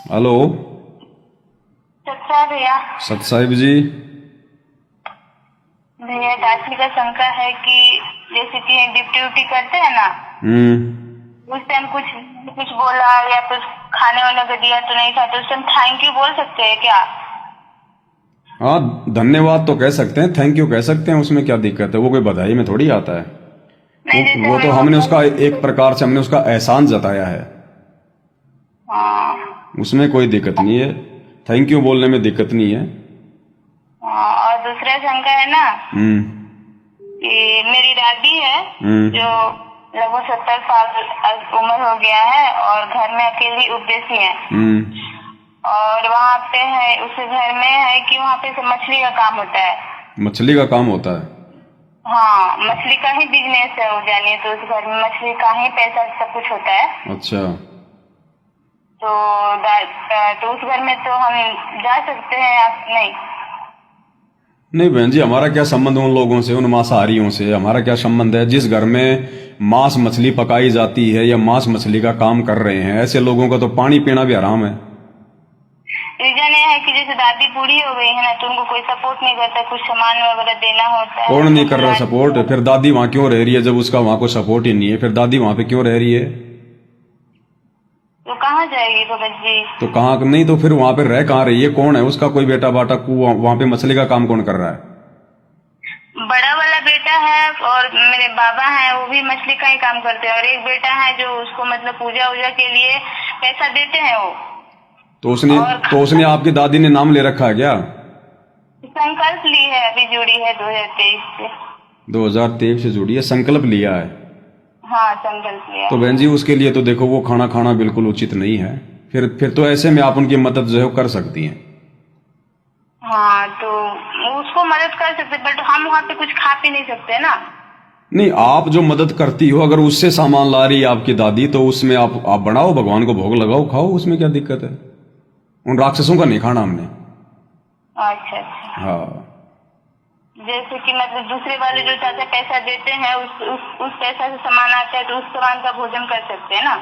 Hello. अच्छा भैया। सत साहिब जी। भैया दादी का शंका है कि जैसे कि ड्यूटी करते हैं ना, उस टाइम कुछ कुछ बोला या कुछ खाने वाने का दिया तो नहीं था, तो उस टाइम थैंक यू बोल सकते हैं क्या? हाँ, धन्यवाद तो कह सकते हैं, थैंक यू कह सकते हैं, उसमें क्या दिक्कत है? वो कोई बधाई में थोड़ी आता है। नहीं, जैसे वो तो हमने उसका एक प्रकार से हमने उसका एहसान जताया है। हाँ, उसमें कोई दिक्कत नहीं है, थैंक यू बोलने में दिक्कत नहीं है। हाँ, और दूसरा शंका है ना हम्म। कि मेरी दादी है जो हम्म। लगभग 70 साल उम्र हो गया है और घर में अकेली उपदेशी है। हम्म। और वहाँ पे है, उस घर में है कि वहाँ पे से मछली का काम होता है। मछली का काम होता है? हाँ, मछली का ही बिजनेस है वो, जानिए। तो उस घर में मछली का ही पैसा सब कुछ होता है। अच्छा। तो तो उस घर में तो हम जा सकते हैं या नहीं? नहीं बहन जी, हमारा क्या संबंध उन लोगों से, उन मांसाहारियों से? हमारा क्या संबंध है? जिस घर में मांस मछली पकाई जाती है या मांस मछली का काम कर रहे हैं, ऐसे लोगों का तो पानी पीना भी हराम है। रीजन ये है कि जैसे दादी बूढ़ी हो गई है ना, तो उनको कोई सपोर्ट नहीं करता, कुछ सामान वगैरह देना होता है। कौन नहीं कर रहा सपोर्ट? फिर दादी वहां क्यों रह रही है? जब उसका वहां कोई सपोर्ट ही नहीं है, फिर दादी वहां पे क्यों रह रही है? तो कहाँ जाएगी भगत जी? तो कहाँ नहीं, तो फिर वहां पे रह कहाँ रही है? कौन है उसका कोई बेटा बाटा? वहां पे मछली का काम कौन कर रहा है? बड़ा वाला बेटा है और मेरे बाबा हैं, वो भी मछली का ही काम करते हैं। और एक बेटा है जो उसको मतलब पूजा वूजा के लिए पैसा देते हैं वो। तो उसने आपकी दादी ने नाम ले रखा है क्या? संकल्प ली है, अभी जुड़ी है 2023 से। 2023 से जुड़ी है, संकल्प लिया है? हाँ, संकल्प लिया। तो बहन जी उसके लिए तो देखो वो खाना खाना बिल्कुल उचित नहीं है। फिर तो ऐसे में आप उनकी मदद जो है वो कर सकती हैं। हाँ, तो उसको मदद कर सकते, बट हम वहाँ पे कुछ खा पी नहीं सकते ना। नहीं, आप जो मदद करती हो, अगर उससे सामान ला रही है आपकी दादी, तो उसमें आप बनाओ, भगवान को भोग लगाओ, खाओ, उसमें क्या दिक्कत है? उन राक्षसों का नहीं खाना हमने। अच्छा अच्छा। हाँ। जैसे कि मतलब दूसरे वाले जो चाचा पैसा देते हैं, उस पैसा से सामान आता है, तो उस सामान का भोजन कर सकते हैं ना?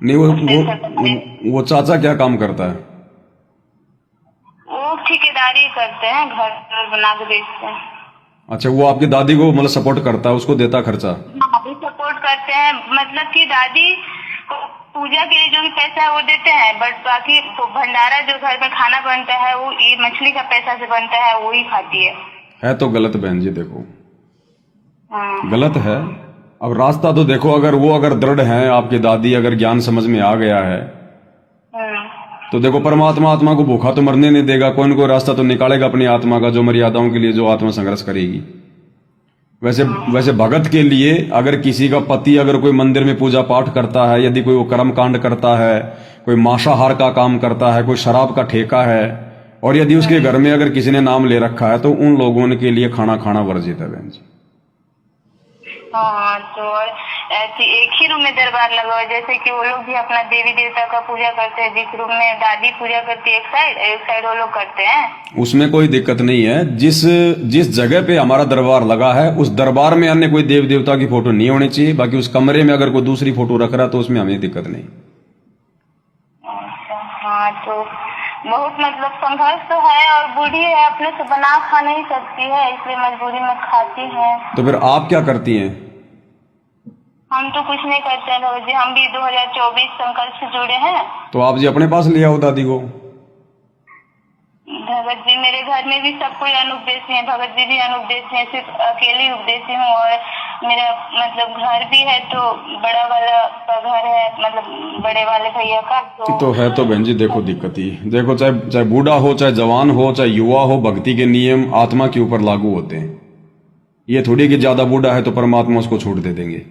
नहीं, उस पैसा का वो चाचा क्या काम करता है? वो ठेकेदारी करते हैं, घर बना के बेचते हैं। अच्छा, वो आपकी दादी को मतलब सपोर्ट करता है, उसको देता खर्चा? हाँ, भी सपोर्ट करते हैं, मतलब कि दादी को पूजा के लिए जो भी पैसा है वो देते हैं, बट बाकी भंडारा जो घर में खाना बनता है वो ये मछली का पैसा से बनता है, वो ही खाती है। तो गलत बहन जी, देखो हाँ। गलत है। अब रास्ता तो देखो, अगर दृढ़ है आपकी दादी, अगर ज्ञान समझ में आ गया है, तो देखो परमात्मा आत्मा को भूखा तो मरने नहीं देगा, कोई न कोई रास्ता तो निकालेगा अपनी आत्मा का, जो मर्यादाओं के लिए जो आत्मा संघर्ष करेगी। वैसे भगत के लिए अगर किसी का पति अगर कोई मंदिर में पूजा पाठ करता है, यदि कोई वो कर्म कांड करता है, कोई मांसाहार का काम करता है, कोई शराब का ठेका है, और यदि उसके घर में अगर किसी ने नाम ले रखा है, तो उन लोगों के लिए खाना खाना वर्जित है बहन जी। हाँ, तो ऐसे एक ही रूम में दरबार लगा हुआ, जैसे कि वो लोग भी अपना देवी देवता का पूजा करते हैं। जिस रूम में दादी पूजा करती है एक साइड वो लोग करते हैं। उसमें कोई दिक्कत नहीं है। जिस जगह पे हमारा दरबार लगा है, उस दरबार में अन्य कोई देव देवता की फोटो नहीं होनी चाहिए। बाकी उस कमरे में अगर कोई दूसरी फोटो रख रहा है, तो उसमें हमें दिक्कत नहीं। अच्छा, हाँ, तो बहुत मतलब संघर्ष तो है, और बूढ़ी है, अपने से बना खा नहीं सकती है, इसलिए मजबूरी में खाती है। तो फिर आप क्या करती हैं? हम तो कुछ नहीं करते हैं भगत जी, हम भी 2024 संकल्प से जुड़े हैं। तो आप जी अपने पास ले आओ दादी को। भगत जी मेरे घर में भी सब कोई अनुपदेशी है, भगत जी भी अनुपदेशी है, सिर्फ अकेली उपदेशी हूँ। और मेरा मतलब घर भी है, तो बड़ा वाला का घर है, मतलब बड़े वाले भैया का। तो है तो बहन जी, देखो दिक्कत ही देखो, चाहे बूढ़ा हो, चाहे जवान हो, चाहे युवा हो, भक्ति के नियम आत्मा के ऊपर लागू होते हैं। ये थोड़ी कि ज्यादा बूढ़ा है तो परमात्मा उसको छूट दे देंगे।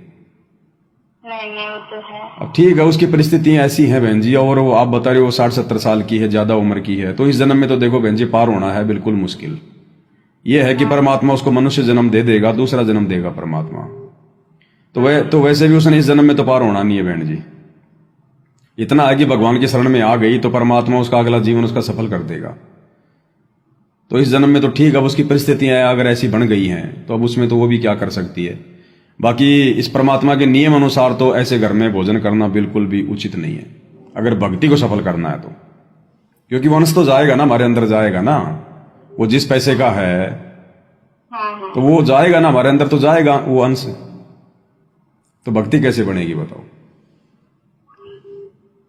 नहीं नहीं, वो तो है। अब ठीक है, उसकी परिस्थितियां ऐसी हैं बहन जी, और वो आप बता रहे हो 60-70 साल की है, ज्यादा उम्र की है, तो इस जन्म में तो देखो बहन जी पार होना है बिल्कुल मुश्किल। ये है कि परमात्मा उसको मनुष्य जन्म दे देगा, दूसरा जन्म देगा परमात्मा। तो वैसे भी उसने इस जन्म में तो पार होना नहीं है बहन जी। इतना है कि भगवान की शरण में आ गई तो परमात्मा उसका अगला जीवन उसका सफल कर देगा। तो इस जन्म में तो ठीक, अब उसकी परिस्थितियां अगर ऐसी बन गई हैं, तो अब उसमें तो वो भी क्या कर सकती है। बाकी इस परमात्मा के नियम अनुसार तो ऐसे घर में भोजन करना बिल्कुल भी उचित नहीं है, अगर भक्ति को सफल करना है तो। क्योंकि वो अंश तो जाएगा ना, हमारे अंदर जाएगा ना, वो जिस पैसे का है तो वो जाएगा ना, हमारे अंदर तो जाएगा वो अंश। तो भक्ति कैसे बनेगी बताओ?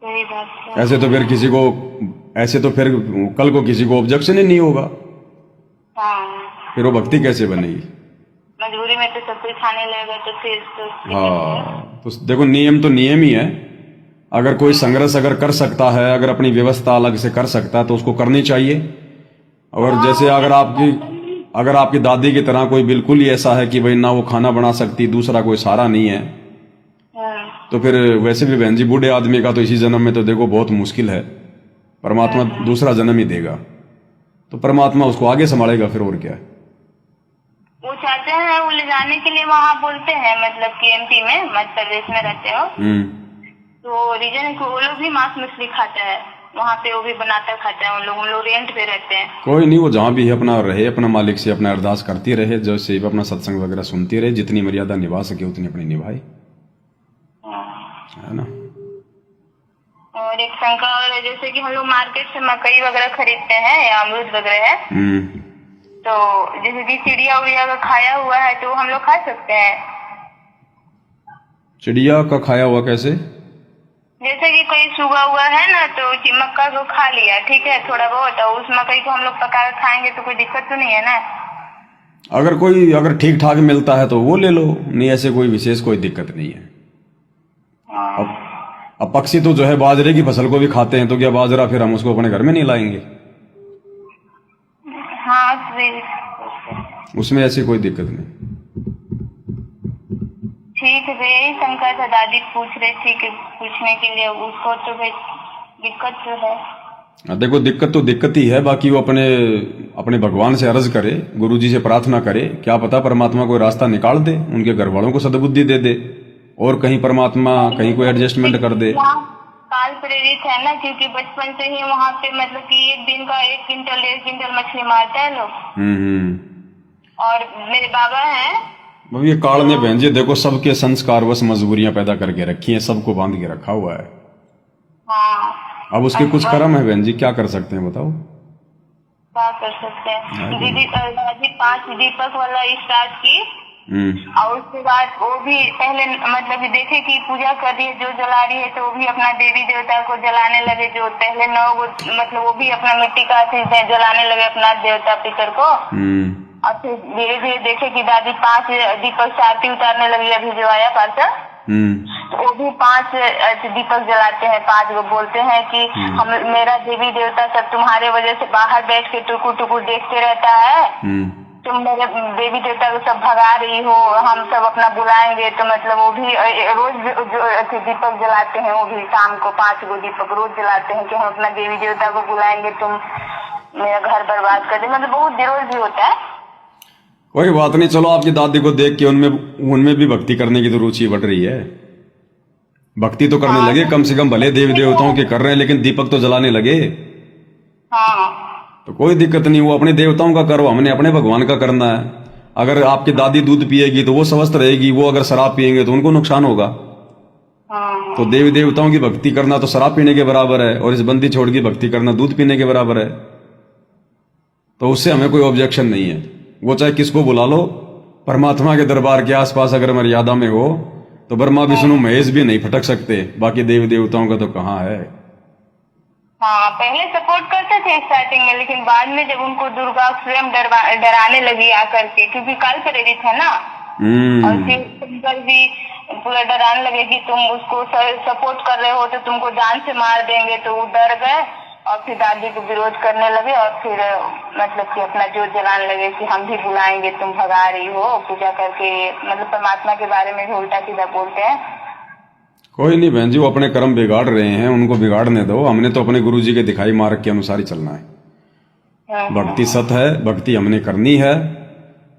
सही बात है। ऐसे तो फिर किसी को, ऐसे तो फिर कल को किसी को ऑब्जेक्शन ही नहीं होगा, हाँ, फिर वो भक्ति कैसे बनेगी? मजबूरी में तो सब कुछ खाने लगेगा तो फिर तो हाँ, तो देखो नियम तो नियम ही है। अगर कोई संघर्ष अगर कर सकता है, अगर अपनी व्यवस्था अलग से कर सकता है तो उसको करनी चाहिए। और जैसे अगर आपकी दादी की तरह कोई बिल्कुल ही ऐसा है कि भाई ना वो खाना बना सकती, दूसरा कोई सहारा नहीं है, तो फिर वैसे भी बहन जी बूढ़े आदमी का तो इसी जन्म में तो देखो बहुत मुश्किल है, परमात्मा दूसरा जन्म ही देगा, तो परमात्मा उसको आगे संभालेगा फिर, और क्या है। वो चाहते हैं वो ले जाने के लिए, वहाँ बोलते हैं मतलब कि एमपी में, मध्य प्रदेश में रहते हो, तो रीजन है कि वो लोग भी मांस मछली खाता है वहाँ पे, वो भी बनाकर खाता है उन लोग रेंट पे रहते हैं। कोई नहीं, वो जहाँ भी है अपना रहे, अपना मालिक से अपना अरदास करती रहे, जैसे अपना सत्संग वगैरह सुनती रहे, जितनी मर्यादा निभा सके उतनी अपनी निभाई, है ना। और एक शंका और है, जैसे कि हम लोग मार्केट से मकई वगैरह खरीदते हैं या अमरूद वगैरह है, तो जैसे कि चिड़िया उड़िया का खाया हुआ है तो हम लोग खा सकते हैं? चिड़िया का खाया हुआ कैसे? जैसे कि कोई सुगा हुआ है ना, तो मक्का को खा लिया, ठीक है, थोड़ा बहुत, और उस मकई को हम लोग पका कर खाएंगे तो कोई दिक्कत तो नहीं है ना? अगर ठीक ठाक मिलता है तो वो ले लो, नहीं ऐसे कोई विशेष कोई दिक्कत नहीं है। अब पक्षी तो जो है बाजरे की फसल को भी खाते हैं, तो क्या बाजरा फिर हम उसको अपने घर में नहीं लाएंगे? हाँ, उसमें ऐसी कोई दिक्कत नहीं। ठीक है, यही शंका था, दादी पूछ रही थी कि पूछने के लिए, उसको तो भाई दिक्कत तो है। देखो दिक्कत तो दिक्कत ही है, बाकी वो अपने भगवान से अर्ज करे, गुरु जी से प्रार्थना करे, क्या पता परमात्मा कोई रास्ता निकाल दे, उनके घर वालों को सद्बुद्धि दे दे, और कहीं परमात्मा कहीं कोई एडजस्टमेंट कर दे। काल प्रेरित है ना, क्योंकि बचपन से ही वहाँ पे मतलब कि एक दिन का 1 क्विंटल 1.5 क्विंटल मछली मारता है लोग। और मेरे बाबा हैं, ये काल ने बहन जी देखो सबके संस्कार वश मजबूरियां पैदा करके रखी हैं, सबको बांध के रखा हुआ है। हाँ, अब उसके कुछ कर्म है बहन जी, क्या कर सकते हैं बताओ? क्या कर सकते हैं? दीदी 5 दीपक वाला स्टार्ट की, और उसके बाद वो भी पहले मतलब देखे कि पूजा कर रही है जो जला रही है, तो वो भी अपना देवी देवता को जलाने लगे, जो पहले 9 मतलब वो भी अपना मिट्टी का जलाने लगे अपना देवता पितर को। और फिर धीरे धीरे देखे कि दादी 5 दीपक से आरती उतारने लगी, अभी जो आया पार्षद, तो वो भी 5 दीपक जलाते हैं, 5 वो बोलते हैं कि हम मेरा देवी देवता सब तुम्हारे वजह से बाहर बैठ के टुकुर टुकुर देखते रहता है, तुम मेरे देवी देवता को सब भगा रही हो, हम सब अपना बुलाएंगे, तो मतलब वो भी रोज दीपक जलाते हैं, वो भी शाम को 5 गो दीपक रोज जलाते हैं कि हम अपना देवी देवता को बुलाएंगे, तुम मेरा घर बर्बाद कर दे, मतलब बहुत विरोध भी होता है। कोई बात नहीं, चलो आपकी दादी को देख के उनमें भी भक्ति करने की तो रुचि बढ़ रही है, भक्ति तो करने लगे कम से कम, भले देवी देवताओं के कर रहे हैं लेकिन दीपक तो जलाने लगे। तो कोई दिक्कत नहीं, वो अपने देवताओं का करो, हमने अपने भगवान का करना है। अगर आपकी दादी दूध पिएगी तो वो स्वस्थ रहेगी, वो अगर शराब पिएंगे तो उनको नुकसान होगा। तो देवी देवताओं की भक्ति करना तो शराब पीने के बराबर है, और इस बंदी छोड़ की भक्ति करना दूध पीने के बराबर है, तो उससे हमें कोई ऑब्जेक्शन नहीं है। वो चाहे किसको बुला लो, परमात्मा के दरबार के आसपास अगर मर्यादा में हो तो ब्रह्मा विष्णु महेश भी नहीं फटक सकते, बाकी देवी देवताओं का तो कहाँ है। हाँ, पहले सपोर्ट करते थे स्टार्टिंग में, लेकिन बाद में जब उनको दुर्गा स्वयं डराने लगी आकर के, क्योंकि काल प्रेरित है ना, और फिर शंकर भी पूरा डराने लगे कि तुम उसको सपोर्ट कर रहे हो तो तुमको जान से मार देंगे, तो वो डर गए और फिर दादी को विरोध करने लगे, और फिर मतलब कि अपना जोत जलाने लगे कि हम भी बुलाएंगे, तुम भगा रही हो, पूजा करके मतलब परमात्मा के बारे में भी उल्टा सीधा बोलते हैं। कोई नहीं बहन जी, वो अपने कर्म बिगाड़ रहे हैं, उनको बिगाड़ने दो, हमने तो अपने गुरु जी के दिखाई मार्ग के अनुसार ही चलना है। भक्ति सत है, भक्ति हमने करनी है,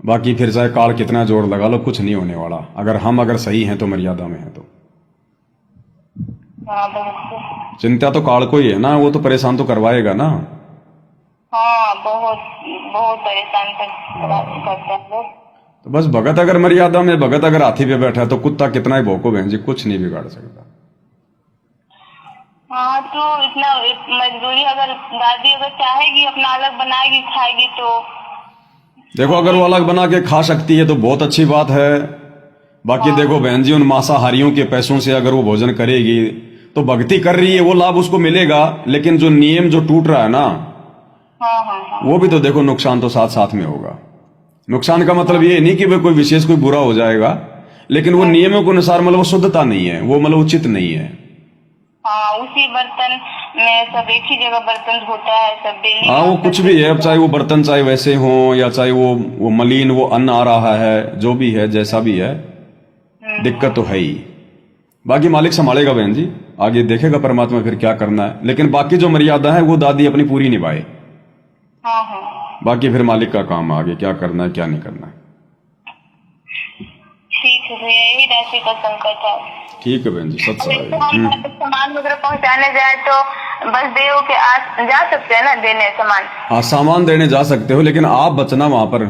बाकी फिर चाहे काल कितना जोर लगा लो कुछ नहीं होने वाला, अगर सही हैं तो मर्यादा में है तो। चिंता तो काल को ही है ना, वो तो परेशान तो करवाएगा ना। हाँ, बहुत परेशान करते हैं लोग। तो बस भगत अगर मर्यादा में, भगत अगर हाथी पे बैठा है तो कुत्ता कितना ही भौंको बहन जी, कुछ नहीं बिगाड़ सकता। हाँ तो इतना मजदूरी अगर दादी अगर चाहेगी अपना अलग बनाएगी खाएगी तो देखो अगर वो अलग बना के खा सकती है तो बहुत अच्छी बात है। बाकी देखो बहन जी, उन मांसाहारियों के पैसों से अगर वो भोजन करेगी तो भक्ति कर रही है, वो लाभ उसको मिलेगा। लेकिन जो नियम जो टूट रहा है ना, हाँ वो भी तो देखो नुकसान तो साथ साथ में होगा। नुकसान का मतलब ये नहीं कि भाई कोई विशेष कोई बुरा हो जाएगा, लेकिन वो नियमों के अनुसार मतलब वो शुद्धता नहीं है, वो मतलब उचित नहीं है। हाँ उसी बर्तन में सब एक ही जगह बर्तन धोता है सब डेली। हाँ वो कुछ भी है, अब चाहे वो बर्तन चाहे वैसे हो या चाहे वो मलिन वो अन्न आ रहा है, जो भी है जैसा भी है, दिक्कत तो है ही। बाकी मालिक संभालेगा बहन जी, आगे देखेगा परमात्मा फिर क्या करना है। लेकिन बाकी जो मर्यादा है वो दादी अपनी पूरी निभाए। हाँ बाकी फिर मालिक का काम, आगे क्या करना है क्या नहीं करना है। ठीक है भैया, यही राशि का संकट है। ठीक है बहन जी, सच अगर तो हम सामान वगैरह पहुंचाने जाए तो बस देव के जा सकते हैं ना देने सामान। हाँ सामान देने जा सकते हो, लेकिन आप बचना वहां पर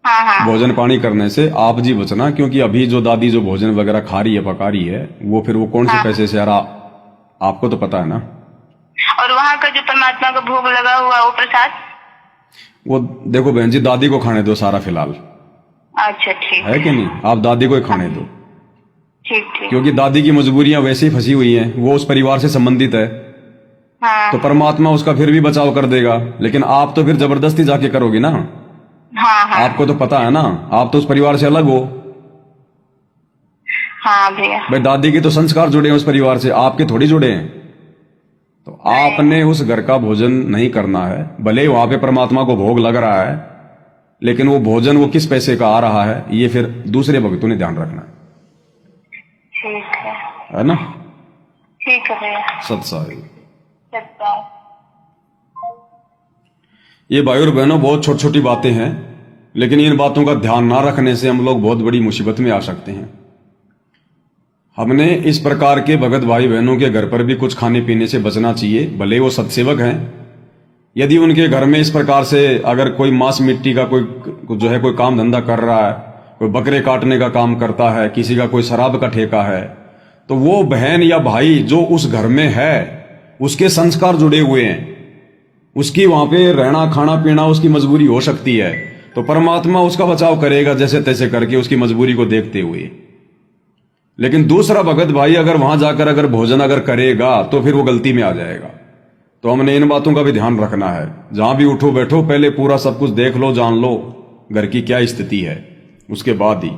हाँ भोजन पानी करने से, आप जी बचना। क्योंकि अभी जो दादी जो भोजन वगैरह खा रही है पका रही है, वो फिर वो कौन से पैसे से यार आपको तो पता है ना। और वहाँ का जो परमात्मा का भोग लगा हुआ वो प्रसाद, वो देखो बहन जी, दादी को खाने दो सारा फिलहाल, अच्छा ठीक है कि नहीं। आप दादी को ही खाने दो, ठीक। क्योंकि दादी की मजबूरियां वैसे ही फंसी हुई हैं, वो उस परिवार से संबंधित है। हाँ तो परमात्मा उसका फिर भी बचाव कर देगा। लेकिन आप तो फिर जबरदस्ती जाके करोगे ना। हाँ आपको तो पता है ना, आप तो उस परिवार से अलग हो। हाँ भैया। भाई दादी के तो संस्कार जुड़े हैं उस परिवार से, आपके थोड़ी जुड़े हैं। तो आपने उस घर का भोजन नहीं करना है। भले ही वहां पे परमात्मा को भोग लग रहा है, लेकिन वो भोजन वो किस पैसे का आ रहा है, ये फिर दूसरे भक्तों ने ध्यान रखना ठीक है ना। ठीक है भैया। सत्साई। सत्ता। ये भाई और बहनों, बहुत छोटी छोटी बातें हैं, लेकिन इन बातों का ध्यान ना रखने से हम लोग बहुत बड़ी मुसीबत में आ सकते हैं। हमने इस प्रकार के भगत भाई बहनों के घर पर भी कुछ खाने पीने से बचना चाहिए। भले वो सत्सेवक हैं, यदि उनके घर में इस प्रकार से अगर कोई मांस मिट्टी का कोई जो है कोई काम धंधा कर रहा है, कोई बकरे काटने का काम करता है, किसी का कोई शराब का ठेका है, तो वो बहन या भाई जो उस घर में है, उसके संस्कार जुड़े हुए हैं, उसकी वहां पे रहना खाना पीना उसकी मजबूरी हो सकती है, तो परमात्मा उसका बचाव करेगा जैसे तैसे करके उसकी मजबूरी को देखते हुए। लेकिन दूसरा भगत भाई अगर वहां जाकर अगर भोजन अगर करेगा तो फिर वो गलती में आ जाएगा। तो हमने इन बातों का भी ध्यान रखना है। जहां भी उठो बैठो पहले पूरा सब कुछ देख लो, जान लो घर की क्या स्थिति है, उसके बाद ही